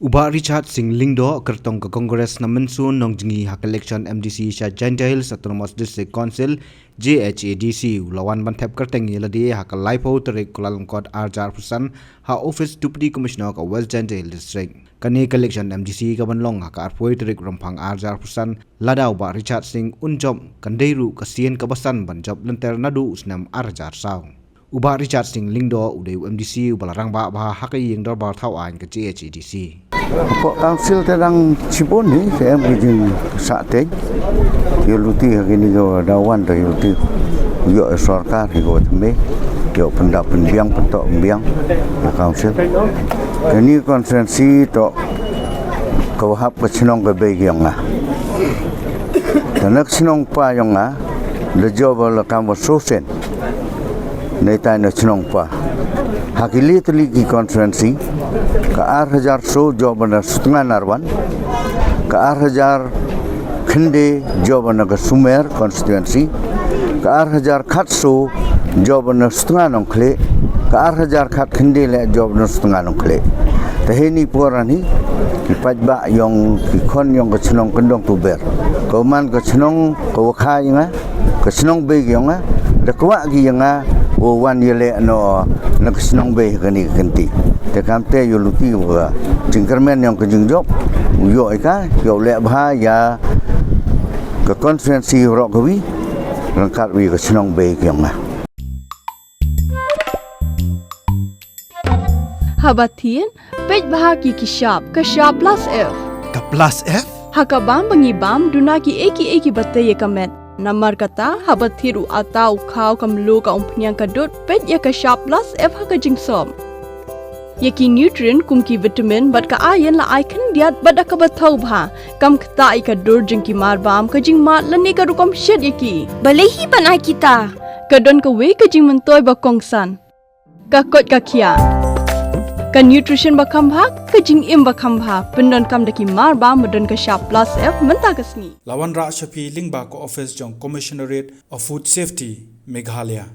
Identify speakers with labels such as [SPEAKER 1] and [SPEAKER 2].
[SPEAKER 1] Uba Richard Sing Lyngdoh kertong ke Kongres na Mynso-Nongjngi hak election MDC sa Giant Hills Autonomous District Council JHADC lawan bantep kerteng yeladi hak laipo terik kulalangkot Atiar ha Office Deputy Commissioner ka West Giant Hills District. Kani election MDC ka banlong hak arpoi terik rampang Atiar ladau Uba Richard Sing unjob kandeiru ka Sien kabasan banjob Lynter nadu usnam Atiar saw. Uba Richard Sing Lyngdoh udai MDC ubalarang ba hakai yang dorbar thawan ke JHADC.
[SPEAKER 2] Council terang cipon ni saya begini saatnya yuluti hari ni kau dawan dah yuluti yuk sarkar hidup tembe yuk pendak penbiang pentok penbiang council ini konferensi to kau hap kesenong kebegi yang ah dan kesenong pa yang ah lejob lekam bersosen neta kesenong pa hakili teligi konferensi ke 8,000 so jawaban setengah narwan ke 8,000 khende jawaban ke Sumer konstituensi ke 8,000 khat so jawaban setengah nongkle ke 8,000 khat khende le jawaban setengah nongkle tahini porani ipajba yang ikon yang ke senong kendong tuber kauman ke senong kau khai nga ke senong begi nga dekwa gi nga wan yele no na ke senong begi kani kenti kamte yuluti wa jingkermen yang kejingjok yo ika yo le bha ya ke konferensi rokawi rangkat wi ke senong be yang ma
[SPEAKER 3] habatin pej bha ki kishap ka shap plus f
[SPEAKER 1] Ka plus F
[SPEAKER 3] hakabam bangibam dunaki eki batte ye kamet namar kata habathiru atau khau kamlu ka umpnyang kadut pej ya ka shap plus f haka jingsom Yaki nutrient kumki vitamin bat ka ayan la icon diat bada ka bathau bha kam khta ika dur jingki mar bam ka jing mat lani ka rukom shed yaki balehi banai kita ka don ka we ka jing mentoy ba kongsan ka kot ka khia ka nutrition ba kham bha ka jing im ba kham bha pendon kam daki mar bam modon ka sharp plus f menta kasni
[SPEAKER 4] lawan ra shapi lingba ko office jong commissionerate of food safety Meghalaya